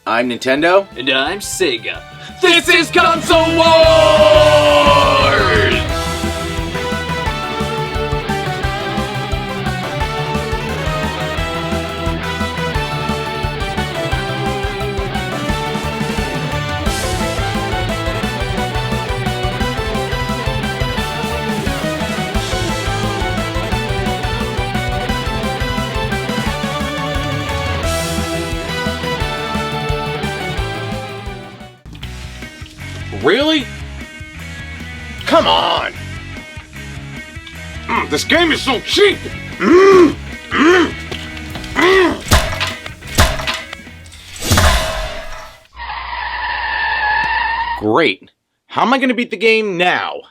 I'm Nintendo. And I'm Sega. This is Console Wars! Really? Come on! This game is so cheap! Great. How am I going to beat the game now?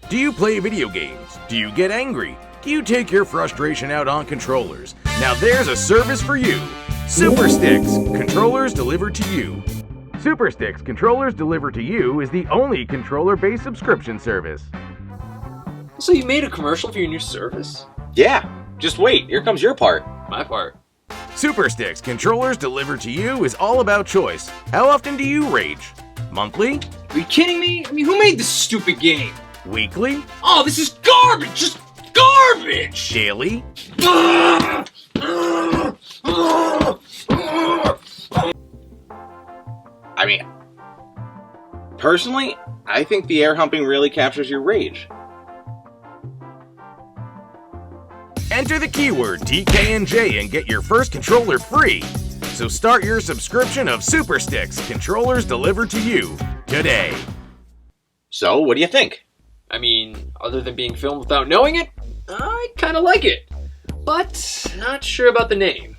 Do you play video games? Do you get angry? Do you take your frustration out on controllers? Now there's a service for you. Super Sticks, controllers delivered to you. Super Sticks, controllers delivered to you is the only controller-based subscription service. So you made a commercial for your new service? Yeah, just wait, here comes your part. My part. Super Sticks, controllers delivered to you is all about choice. How often do you rage? Monthly? Are you kidding me? I mean, who made this stupid game? Weekly? Oh, this is garbage! Just garbage! Daily? I mean, personally, I think the air humping really captures your rage. Enter the keyword TKNJ and get your first controller free. So start your subscription of Super Sticks, controllers delivered to you today. So, what do you think? I mean, other than being filmed without knowing it, I kinda like it. But, not sure about the name.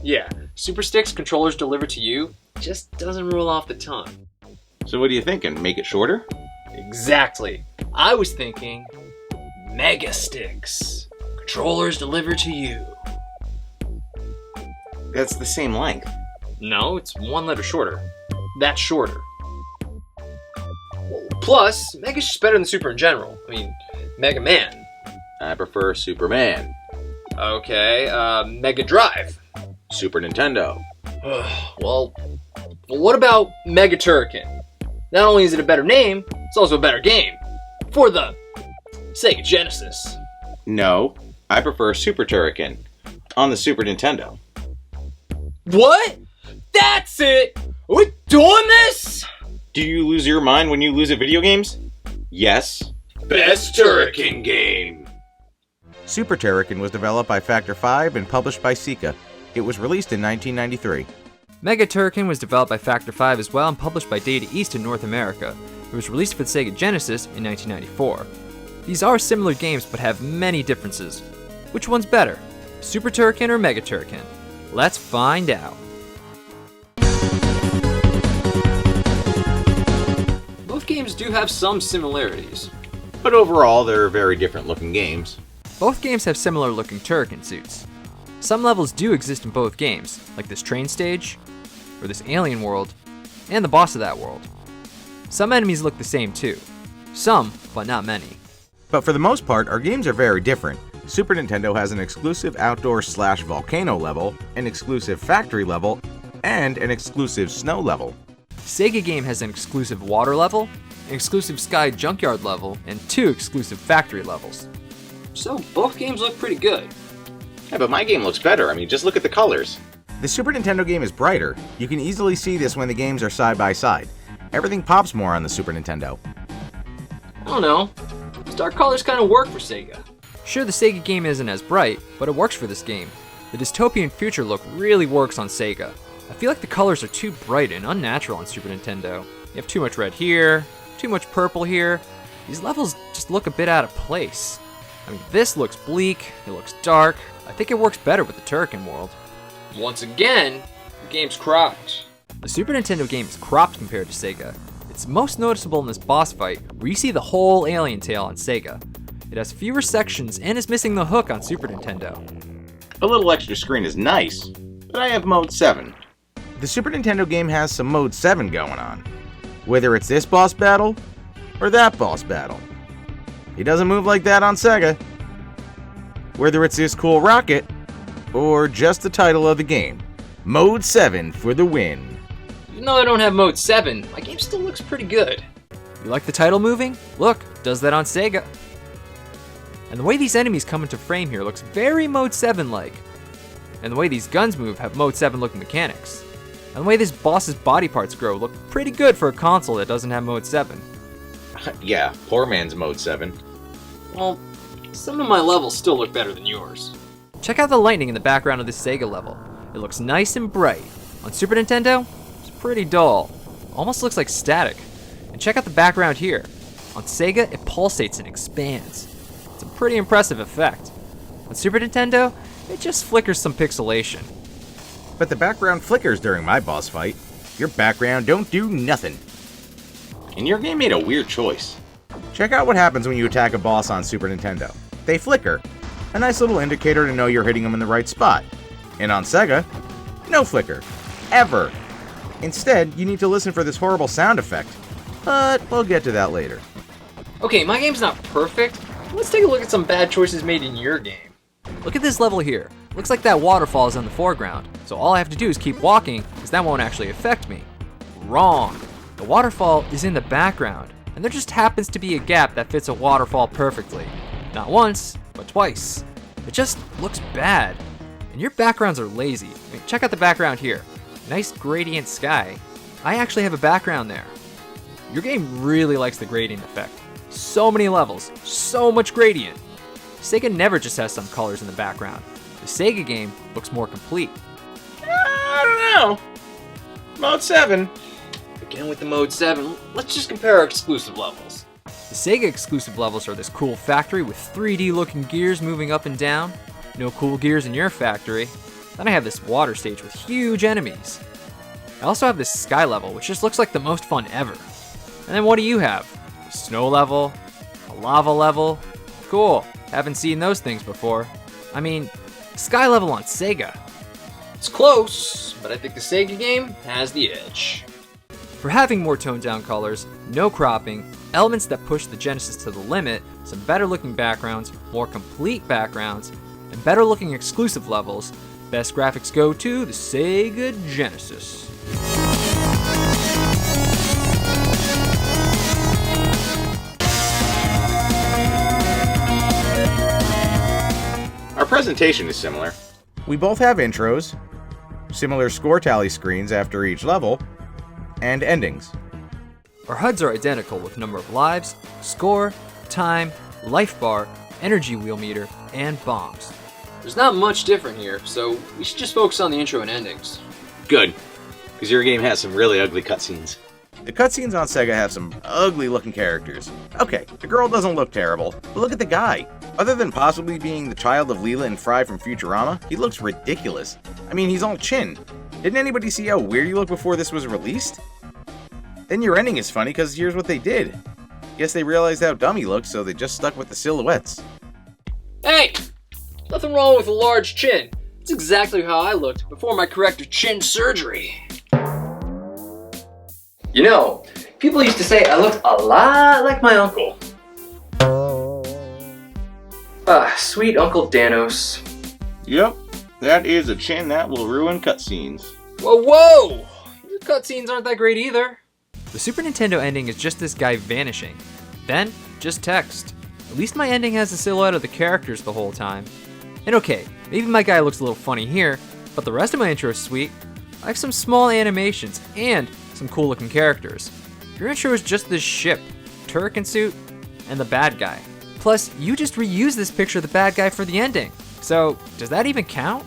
Yeah, Super Sticks, controllers delivered to you, just doesn't roll off the tongue. So what are you thinking? Make it shorter? Exactly. I was thinking, Mega Sticks, controllers delivered to you. That's the same length. No, it's one letter shorter. That's shorter. Plus, Mega's just better than Super in general. I mean, Mega Man. I prefer Superman. Okay, Mega Drive. Super Nintendo. Well, what about Mega Turrican? Not only is it a better name, it's also a better game. For the Sega Genesis. No, I prefer Super Turrican. On the Super Nintendo. What? That's it! Are we doing this? Do you lose your mind when you lose at video games? Yes. Best Turrican game. Super Turrican was developed by Factor 5 and published by Sega. It was released in 1993. Mega Turrican was developed by Factor 5 as well and published by Data East in North America. It was released for the Sega Genesis in 1994. These are similar games but have many differences. Which one's better? Super Turrican or Mega Turrican? Let's find out. Both games do have some similarities. But overall, they're very different looking games. Both games have similar looking Turrican suits. Some levels do exist in both games, like this train stage, or this alien world, and the boss of that world. Some enemies look the same too. Some, but not many. But for the most part, our games are very different. Super Nintendo has an exclusive outdoor/volcano level, an exclusive factory level, and an exclusive snow level. Sega game has an exclusive water level, an exclusive sky junkyard level, and 2 exclusive factory levels. So both games look pretty good. Yeah, but my game looks better. I mean, just look at the colors. The Super Nintendo game is brighter. You can easily see this when the games are side by side. Everything pops more on the Super Nintendo. I don't know. These dark colors kind of work for Sega. Sure, the Sega game isn't as bright, but it works for this game. The dystopian future look really works on Sega. I feel like the colors are too bright and unnatural on Super Nintendo. You have too much red here, too much purple here. These levels just look a bit out of place. I mean, this looks bleak, it looks dark. I think it works better with the Turrican world. Once again, the game's cropped. The Super Nintendo game is cropped compared to Sega. It's most noticeable in this boss fight, where you see the whole alien tail on Sega. It has fewer sections and is missing the hook on Super Nintendo. A little extra screen is nice, but I have mode 7. The Super Nintendo game has some Mode 7 going on. Whether it's this boss battle, or that boss battle. He doesn't move like that on Sega. Whether it's this cool rocket, or just the title of the game, Mode 7 for the win. Even though I don't have Mode 7, my game still looks pretty good. You like the title moving? Look, does that on Sega. And the way these enemies come into frame here looks very Mode 7-like. And the way these guns move have Mode 7-looking mechanics. And the way this boss's body parts grow look pretty good for a console that doesn't have Mode 7. Yeah, poor man's Mode 7. Well, some of my levels still look better than yours. Check out the lightning in the background of this Sega level. It looks nice and bright. On Super Nintendo, it's pretty dull. Almost looks like static. And check out the background here. On Sega, it pulsates and expands. It's a pretty impressive effect. On Super Nintendo, it just flickers some pixelation. But the background flickers during my boss fight. Your background don't do nothing. And your game made a weird choice. Check out what happens when you attack a boss on Super Nintendo. They flicker. A nice little indicator to know you're hitting them in the right spot. And on Sega, no flicker. Ever. Instead, you need to listen for this horrible sound effect. But we'll get to that later. Okay, my game's not perfect. Let's take a look at some bad choices made in your game. Look at this level here. Looks like that waterfall is in the foreground, so all I have to do is keep walking, because that won't actually affect me. Wrong. The waterfall is in the background, and there just happens to be a gap that fits a waterfall perfectly. Not once, but twice. It just looks bad. And your backgrounds are lazy. I mean, check out the background here. Nice gradient sky. I actually have a background there. Your game really likes the gradient effect. So many levels, so much gradient. Sega never just has some colors in the background. The Sega game looks more complete. I don't know. Mode 7. Again with the Mode 7, let's just compare our exclusive levels. The Sega exclusive levels are this cool factory with 3D looking gears moving up and down. No cool gears in your factory. Then I have this water stage with huge enemies. I also have this sky level, which just looks like the most fun ever. And then what do you have? A snow level? A lava level? Cool, haven't seen those things before. I mean, sky level on Sega. It's close, but I think the Sega game has the edge. For having more toned down colors, no cropping, elements that push the Genesis to the limit, some better looking backgrounds, more complete backgrounds, and better looking exclusive levels, best graphics go to the Sega Genesis. Our presentation is similar. We both have intros, similar score tally screens after each level, and endings. Our HUDs are identical with number of lives, score, time, life bar, energy wheel meter, and bombs. There's not much different here, so we should just focus on the intro and endings. Good. Because your game has some really ugly cutscenes. The cutscenes on Sega have some ugly looking characters. Okay, the girl doesn't look terrible, but look at the guy. Other than possibly being the child of Leela and Fry from Futurama, he looks ridiculous. I mean, he's all chin. Didn't anybody see how weird he looked before this was released? Then your ending is funny because here's what they did. Guess they realized how dumb he looked, so they just stuck with the silhouettes. Hey! Nothing wrong with a large chin. It's exactly how I looked before my corrective chin surgery. You know, people used to say I looked a lot like my uncle. Sweet Uncle Danos. Yep, that is a chin that will ruin cutscenes. Whoa! Your cutscenes aren't that great either. The Super Nintendo ending is just this guy vanishing. Then, just text. At least my ending has the silhouette of the characters the whole time. And okay, maybe my guy looks a little funny here, but the rest of my intro is sweet. I have some small animations and some cool looking characters. Your intro is just this ship, Turrican suit, and the bad guy. Plus, you just reused this picture of the bad guy for the ending. So, does that even count?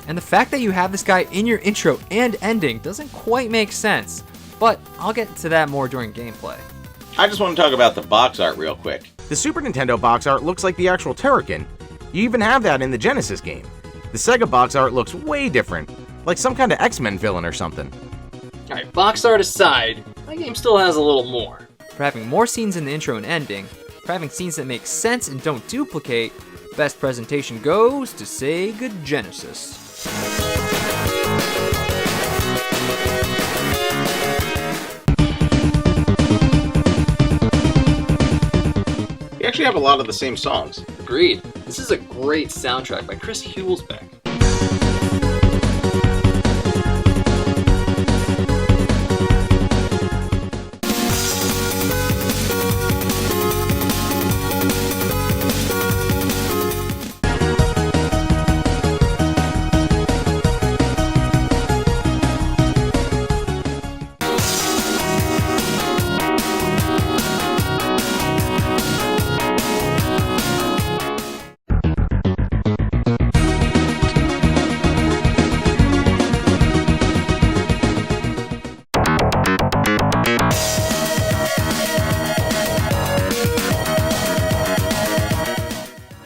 And the fact that you have this guy in your intro and ending doesn't quite make sense, but I'll get to that more during gameplay. I just want to talk about the box art real quick. The Super Nintendo box art looks like the actual Turrican. You even have that in the Genesis game. The Sega box art looks way different, like some kind of X-Men villain or something. Alright, box art aside, my game still has a little more. For having more scenes in the intro and ending, for having scenes that make sense and don't duplicate, best presentation goes to Sega Genesis. We actually have a lot of the same songs. Agreed. This is a great soundtrack by Chris Hulsbeck.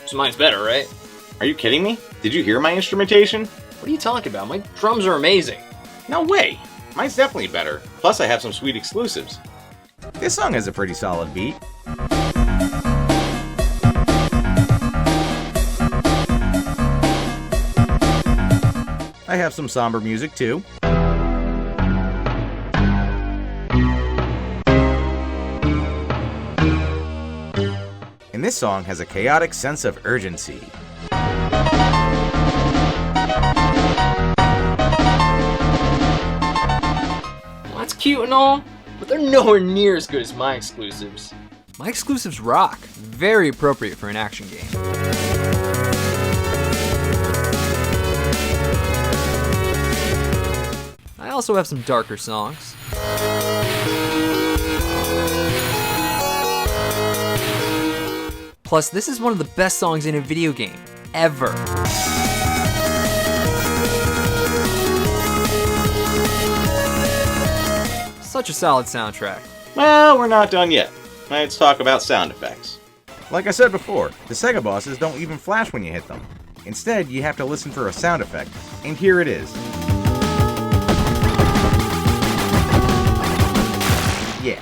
So mine's better, right? Are you kidding me? Did you hear my instrumentation? What are you talking about? My drums are amazing. No way! Mine's definitely better. Plus I have some sweet exclusives. This song has a pretty solid beat. I have some somber music too. And this song has a chaotic sense of urgency. Well, that's cute and all, but they're nowhere near as good as my exclusives. My exclusives rock. Very appropriate for an action game. I also have some darker songs. Plus, this is one of the best songs in a video game, ever. Such a solid soundtrack. Well, we're not done yet. Let's talk about sound effects. Like I said before, the Sega bosses don't even flash when you hit them. Instead, you have to listen for a sound effect, and here it is. Yeah,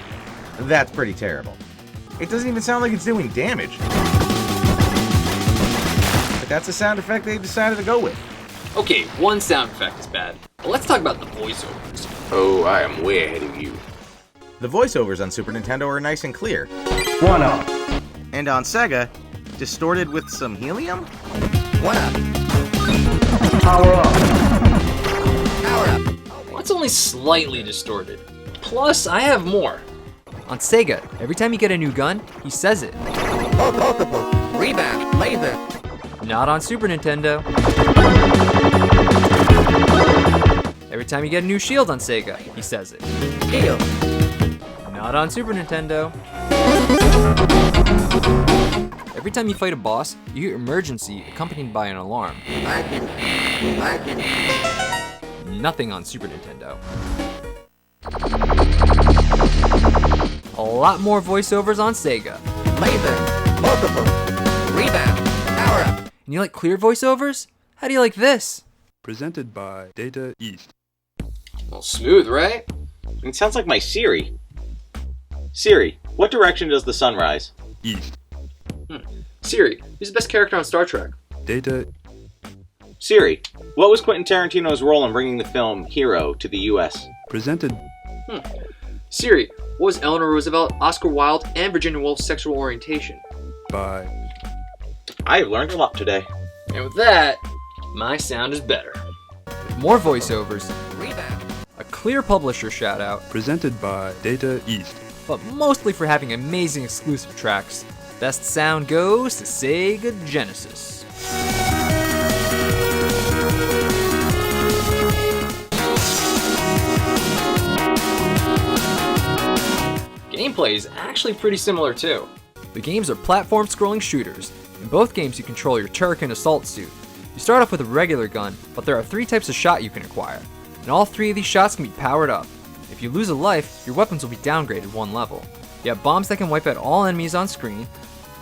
that's pretty terrible. It doesn't even sound like it's doing damage. But that's a sound effect they decided to go with. Okay, one sound effect is bad, but let's talk about the voiceovers. Oh, I am way ahead of you. The voiceovers on Super Nintendo are nice and clear. One up. And on Sega, distorted with some helium? One up. Power up. Power up. Well, it's only slightly distorted. Plus, I have more. On Sega, every time you get a new gun, he says it. Multiple. Rebound. Laser. Not on Super Nintendo. Every time you get a new shield on Sega, he says it. Shield. Not on Super Nintendo. Every time you fight a boss, you hear emergency accompanied by an alarm. Larkin. Nothing on Super Nintendo. A lot more voiceovers on Sega. Laser. Multiple. Rebound. Power up. And you like clear voiceovers? How do you like this? Presented by Data East. Well, smooth, right? It sounds like my Siri. Siri, what direction does the sun rise? East. Siri, who's the best character on Star Trek? Data. Siri, what was Quentin Tarantino's role in bringing the film Hero to the US? Presented. Siri, what was Eleanor Roosevelt, Oscar Wilde, and Virginia Woolf's sexual orientation? By. I have learned a lot today. And with that, my sound is better. With more voiceovers, Rebound. a clear publisher shout out, Presented by Data East. but mostly for having amazing exclusive tracks. Best sound goes to Sega Genesis. Gameplay is actually pretty similar too. The games are platform scrolling shooters. In both games you control your Turrican assault suit. You start off with a regular gun, but there are 3 types of shot you can acquire, and all 3 of these shots can be powered up. If you lose a life, your weapons will be downgraded 1 level. You have bombs that can wipe out all enemies on screen.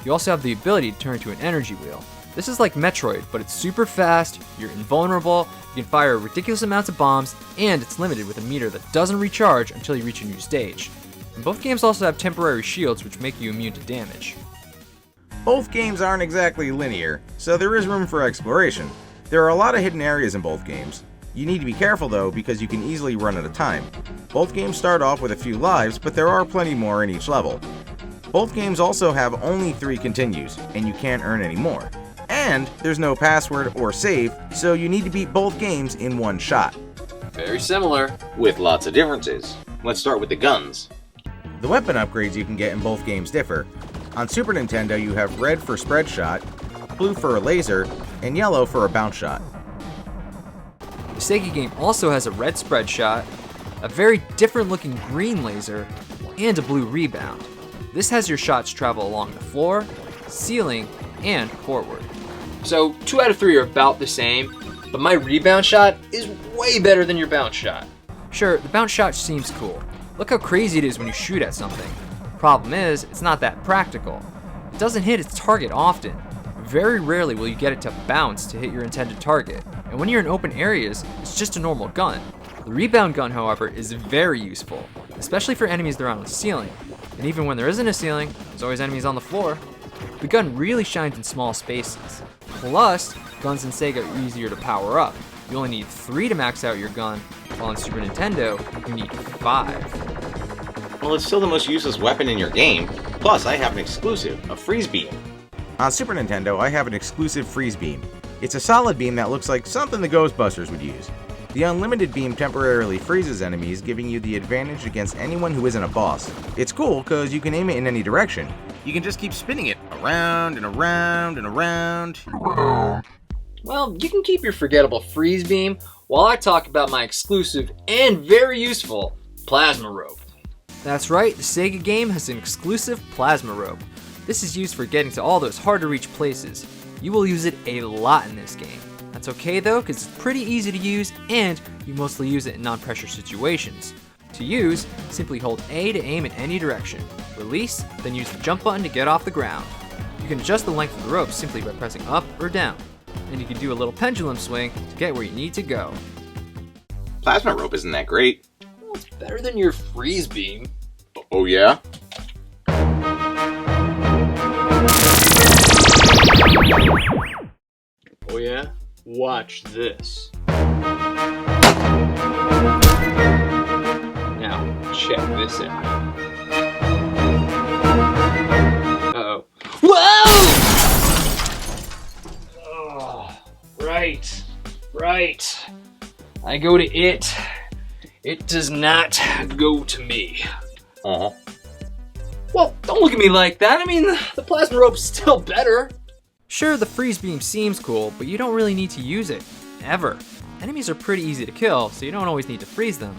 You also have the ability to turn into an energy wheel. This is like Metroid, but it's super fast, you're invulnerable, you can fire ridiculous amounts of bombs, and it's limited with a meter that doesn't recharge until you reach a new stage. And both games also have temporary shields which make you immune to damage. Both games aren't exactly linear, so there is room for exploration. There are a lot of hidden areas in both games. You need to be careful though, because you can easily run out of time. Both games start off with a few lives, but there are plenty more in each level. Both games also have only 3 continues, and you can't earn any more. And there's no password or save, so you need to beat both games in one shot. Very similar. With lots of differences. Let's start with the guns. The weapon upgrades you can get in both games differ. On Super Nintendo, you have red for spread shot, blue for a laser, and yellow for a bounce shot. The Sega game also has a red spread shot, a very different looking green laser, and a blue rebound. This has your shots travel along the floor, ceiling, and forward. So 2 out of 3 are about the same, but my rebound shot is way better than your bounce shot. Sure, the bounce shot seems cool. Look how crazy it is when you shoot at something. Problem is, it's not that practical. It doesn't hit its target often. Very rarely will you get it to bounce to hit your intended target. And when you're in open areas, it's just a normal gun. The rebound gun, however, is very useful, especially for enemies that are on the ceiling. And even when there isn't a ceiling, there's always enemies on the floor. The gun really shines in small spaces. Plus, guns in Sega are easier to power up. You only need 3 to max out your gun, while on Super Nintendo, you need 5. Well, it's still the most useless weapon in your game. Plus, I have an exclusive, a freeze beam. On Super Nintendo, I have an exclusive freeze beam. It's a solid beam that looks like something the Ghostbusters would use. The unlimited beam temporarily freezes enemies, giving you the advantage against anyone who isn't a boss. It's cool because you can aim it in any direction. You can just keep spinning it around and around and around. Well, you can keep your forgettable freeze beam while I talk about my exclusive and very useful plasma rope. That's right, the Sega game has an exclusive plasma rope. This is used for getting to all those hard to reach places. You will use it a lot in this game. That's okay though, because it's pretty easy to use and you mostly use it in non-pressure situations. To use, simply hold A to aim in any direction. Release, then use the jump button to get off the ground. You can adjust the length of the rope simply by pressing up or down. And you can do a little pendulum swing to get where you need to go. Plasma rope isn't that great. Well, it's better than your freeze beam. Oh yeah? Oh yeah? Watch this. Now, check this out. Uh-oh. Whoa! Oh, right. I go to it. It does not go to me. Uh-huh. Well, don't look at me like that. I mean, the plasma rope's still better. Sure, the freeze beam seems cool, but you don't really need to use it. Ever. Enemies are pretty easy to kill, so you don't always need to freeze them.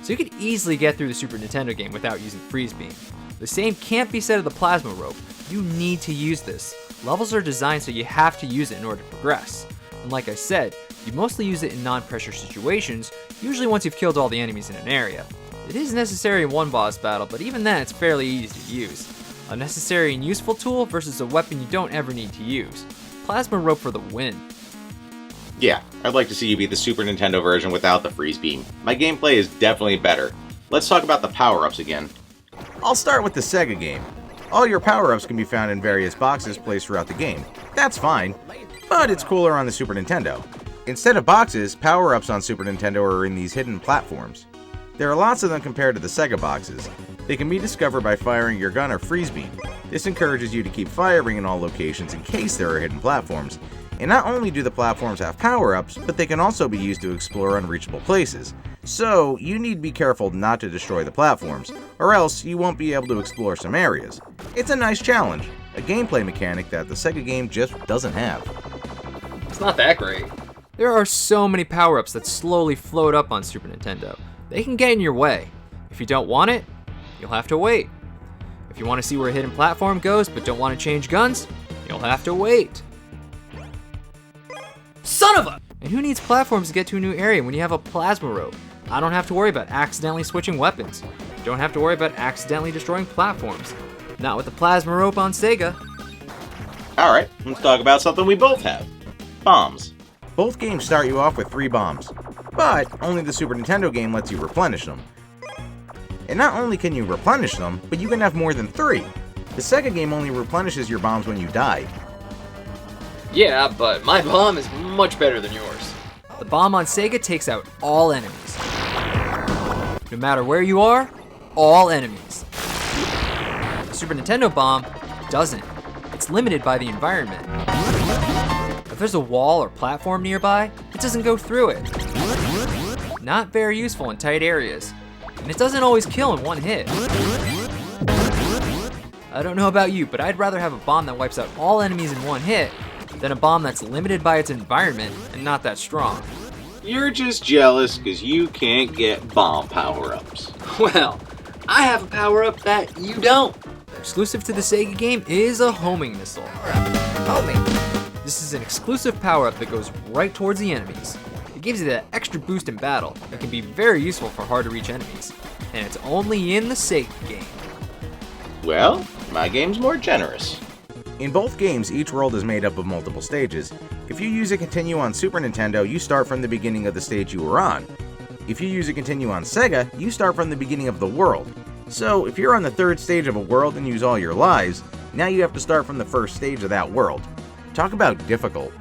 So you could easily get through the Super Nintendo game without using freeze beam. The same can't be said of the plasma rope. You need to use this. Levels are designed so you have to use it in order to progress. And like I said, you mostly use it in non-pressure situations, usually once you've killed all the enemies in an area. It is necessary in one boss battle, but even then it's fairly easy to use. A necessary and useful tool versus a weapon you don't ever need to use. Plasma rope for the win. Yeah, I'd like to see you beat the Super Nintendo version without the freeze beam. My gameplay is definitely better. Let's talk about the power-ups again. I'll start with the Sega game. All your power-ups can be found in various boxes placed throughout the game. That's fine, but it's cooler on the Super Nintendo. Instead of boxes, power-ups on Super Nintendo are in these hidden platforms. There are lots of them compared to the Sega boxes. They can be discovered by firing your gun or freeze beam. This encourages you to keep firing in all locations in case there are hidden platforms. And not only do the platforms have power-ups, but they can also be used to explore unreachable places. So, you need to be careful not to destroy the platforms, or else you won't be able to explore some areas. It's a nice challenge, a gameplay mechanic that the Sega game just doesn't have. It's not that great. There are so many power-ups that slowly float up on Super Nintendo. They can get in your way. If you don't want it, you'll have to wait. If you want to see where a hidden platform goes but don't want to change guns, you'll have to wait. Son of a... And who needs platforms to get to a new area when you have a plasma rope? I don't have to worry about accidentally switching weapons. Don't have to worry about accidentally destroying platforms. Not with the plasma rope on Sega. Alright, let's talk about something we both have. Bombs. Both games start you off with 3 bombs, but only the Super Nintendo game lets you replenish them. And not only can you replenish them, but you can have more than 3. The Sega game only replenishes your bombs when you die. Yeah, but my bomb is much better than yours. The bomb on Sega takes out all enemies. No matter where you are, all enemies. The The Super Nintendo bomb doesn't. It's limited by the environment. If there's a wall or platform nearby, it doesn't go through it. Not very useful in tight areas. And it doesn't always kill in one hit. I don't know about you, but I'd rather have a bomb that wipes out all enemies in one hit than a bomb that's limited by its environment and not that strong. You're just jealous because you can't get bomb power-ups. Well, I have a power-up that you don't. Exclusive to the Sega game is a homing missile. Homing. This is an exclusive power-up that goes right towards the enemies. It gives you that extra boost in battle and can be very useful for hard-to-reach enemies. And it's only in the Sega game. Well, my game's more generous. In both games, each world is made up of multiple stages. If you use a continue on Super Nintendo, you start from the beginning of the stage you were on. If you use a continue on Sega, you start from the beginning of the world. So, if you're on the third stage of a world and use all your lives, now you have to start from the first stage of that world. Talk about difficult.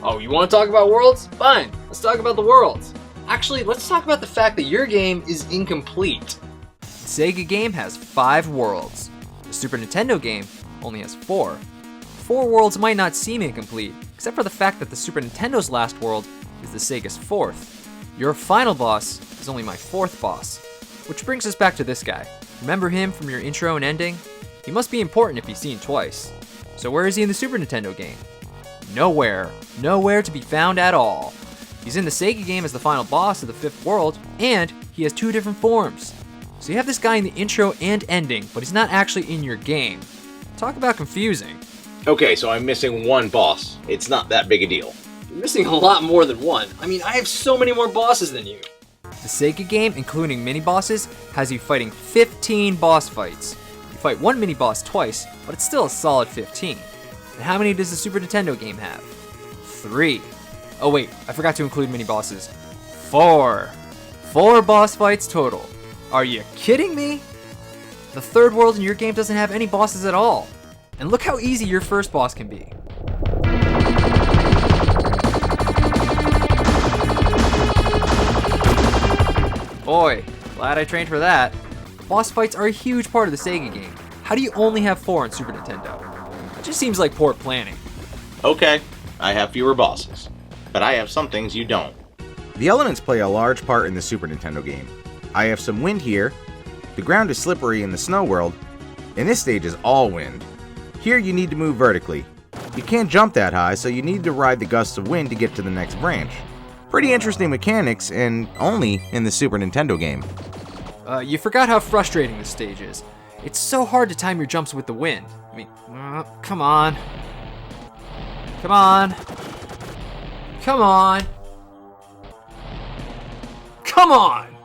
Oh, you want to talk about worlds? Fine, let's talk about the worlds. Actually, let's talk about the fact that your game is incomplete. The Sega game has 5 worlds. The Super Nintendo game only has 4. 4 worlds might not seem incomplete, except for the fact that the Super Nintendo's last world is the Sega's 4th. Your final boss is only my 4th boss. Which brings us back to this guy. Remember him from your intro and ending? He must be important if he's seen twice. So where is he in the Super Nintendo game? Nowhere. Nowhere to be found at all. He's in the Sega game as the final boss of the 5th world, and he has 2 different forms. So you have this guy in the intro and ending, but he's not actually in your game. Talk about confusing. Okay, so I'm missing one boss. It's not that big a deal. You're missing a lot more than one. I mean, I have so many more bosses than you. The Sega game, including mini-bosses, has you fighting 15 boss fights. You fight one mini-boss twice, but it's still a solid 15. And how many does the Super Nintendo game have? 3. Oh wait, I forgot to include mini-bosses. 4. 4 boss fights total. Are you kidding me? The third world in your game doesn't have any bosses at all. And look how easy your first boss can be. Boy, glad I trained for that. Boss fights are a huge part of the Sega game. How do you only have 4 on Super Nintendo? It just seems like poor planning. Okay, I have fewer bosses. But I have some things you don't. The elements play a large part in the Super Nintendo game. I have some wind here, the ground is slippery in the snow world, and this stage is all wind. Here you need to move vertically. You can't jump that high, so you need to ride the gusts of wind to get to the next branch. Pretty interesting mechanics, and only in the Super Nintendo game. You forgot how frustrating this stage is. It's so hard to time your jumps with the wind. I mean, come on. Come on. Come on. Come on!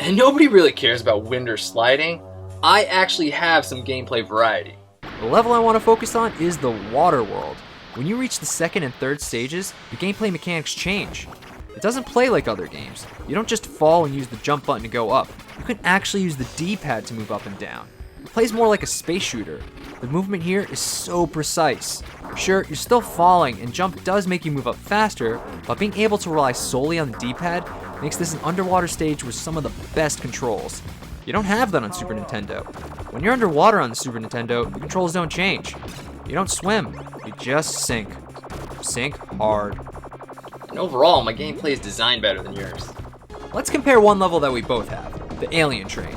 And nobody really cares about wind or sliding. I actually have some gameplay variety. The level I want to focus on is the water world. When you reach the second and third stages, the gameplay mechanics change. It doesn't play like other games. You don't just fall and use the jump button to go up. You can actually use the D-pad to move up and down. It plays more like a space shooter. The movement here is so precise. Sure, you're still falling, and jump does make you move up faster, but being able to rely solely on the D-pad makes this an underwater stage with some of the best controls. You don't have that on Super Nintendo. When you're underwater on the Super Nintendo, the controls don't change. You don't swim, you just sink. Sink hard. And overall, my gameplay is designed better than yours. Let's compare one level that we both have, the alien train.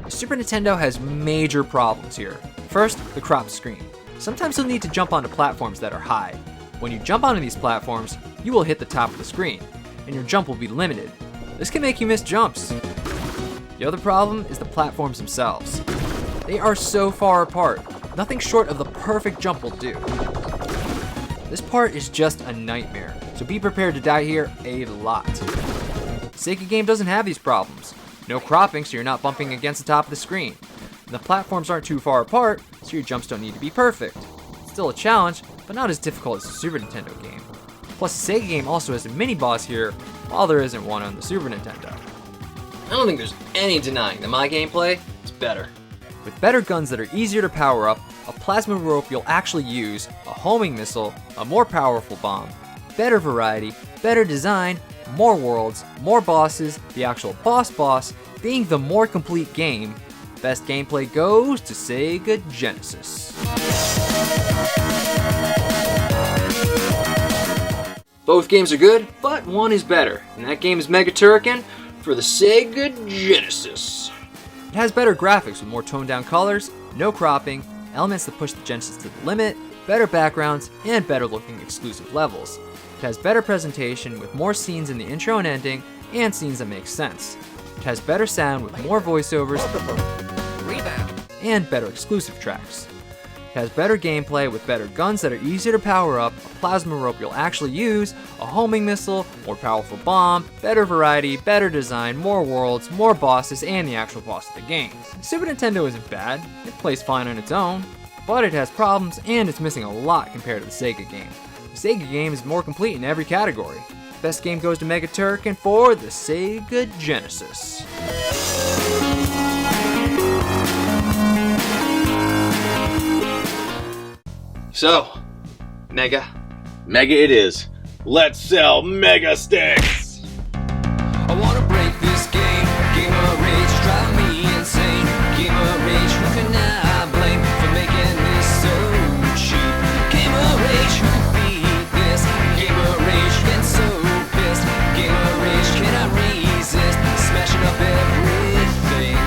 The Super Nintendo has major problems here. First, the cropped screen. Sometimes you'll need to jump onto platforms that are high. When you jump onto these platforms, you will hit the top of the screen, and your jump will be limited. This can make you miss jumps. The other problem is the platforms themselves. They are so far apart, nothing short of the perfect jump will do. This part is just a nightmare, so be prepared to die here a lot. The Sega game doesn't have these problems. No cropping, so you're not bumping against the top of the screen. And the platforms aren't too far apart, so your jumps don't need to be perfect. It's still a challenge, but not as difficult as the Super Nintendo game. Plus, the Sega game also has a mini-boss here, while there isn't one on the Super Nintendo. I don't think there's any denying that my gameplay is better. With better guns that are easier to power up, a plasma rope you'll actually use, a homing missile, a more powerful bomb, better variety, better design, more worlds, more bosses, the actual boss, being the more complete game, Best gameplay goes to Sega Genesis. Both games are good, but one is better, and that game is Mega Turrican for the Sega Genesis. It has better graphics with more toned down colors, no cropping, elements that push the Genesis to the limit, better backgrounds, and better looking exclusive levels. It has better presentation with more scenes in the intro and ending, and scenes that make sense. It has better sound with more voiceovers Rebound. and better exclusive tracks. It has better gameplay with better guns that are easier to power up, a plasma rope you'll actually use, a homing missile, more powerful bomb, better variety, better design, more worlds, more bosses, and the actual boss of the game. The Super Nintendo isn't bad, it plays fine on its own, but it has problems and it's missing a lot compared to the Sega game. The Sega game is more complete in every category. Best game goes to Mega Turrican for the Sega Genesis. So, Mega. Mega it is. Let's sell Mega Sticks! I wanna break this game. Game of rage, drive me insane. Game of rage, who can I blame for making this so cheap? Game of rage, who can beat this? Game of rage, getting so pissed. Game of rage, can I resist? Smashing up everything.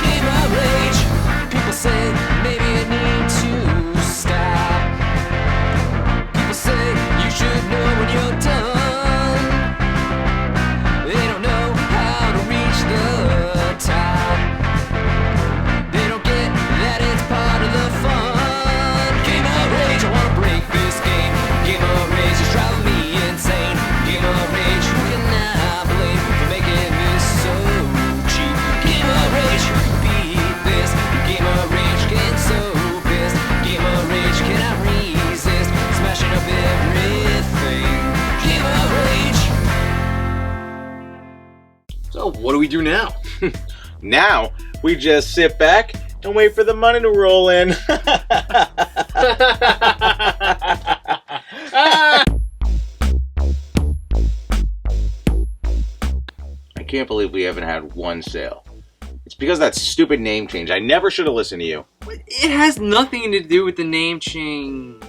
Game of rage, people say maybe I need to stop. People say you should know when you're done. They don't know how to reach the top. They don't get that it's part of the fun. Game of rage, I wanna break this game. Game of rage is driving me insane. Game of rage, who can I blame for making this so cheap? Game of rage, who can beat this? Game of rage, getting so pissed. Game of rage, can I resist? Smashing up everything. Game of rage. So, what do we do now? Now, we just sit back and wait for the money to roll in. I can't believe we haven't had one sale. It's because of that stupid name change. I never should have listened to you. It has nothing to do with the name change.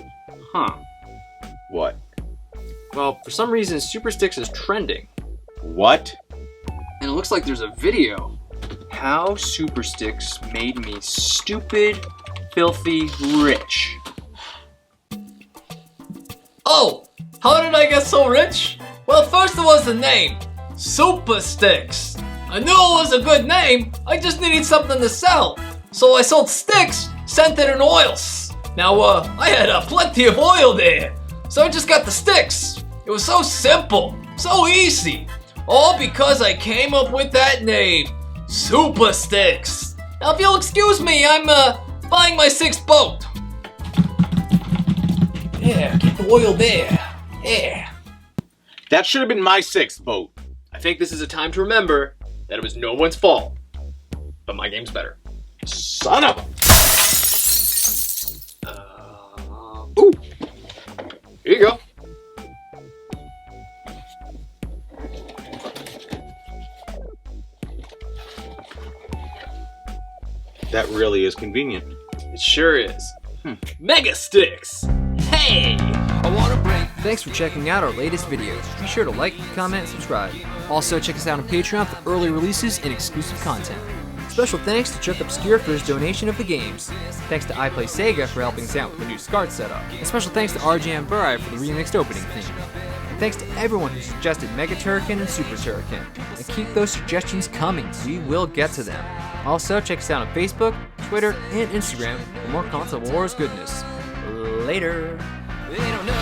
Huh. What? Well, for some reason, Super Sticks is trending. What? And it looks like there's a video. How Super Sticks made me stupid, filthy rich. Oh, how did I get so rich? Well, first it was the name, Super Sticks. I knew it was a good name, I just needed something to sell. So I sold sticks, scented in oils. Now, I had plenty of oil there, so I just got the sticks. It was so simple, so easy. All because I came up with that name, Super Sticks. Now, if you'll excuse me, I'm buying my 6th boat. Yeah, keep the oil there. Yeah. That should have been my 6th boat. I think this is a time to remember that it was no one's fault. But my game's better. Son of a... Ooh. Here you go. That really is convenient. It sure is. Mega Sticks! Hey! I wanna break. Thanks for checking out our latest videos. Be sure to like, comment, and subscribe. Also, check us out on Patreon for early releases and exclusive content. Special thanks to Chuck Obscure for his donation of the games. Thanks to iPlaySega for helping us out with the new SCART setup. And special thanks to RJ Burai for the remixed opening theme. And thanks to everyone who suggested Mega Turrican and Super Turrican. And keep those suggestions coming, we will get to them. Also, check us out on Facebook, Twitter, and Instagram for more Console Wars goodness. Later! They don't know.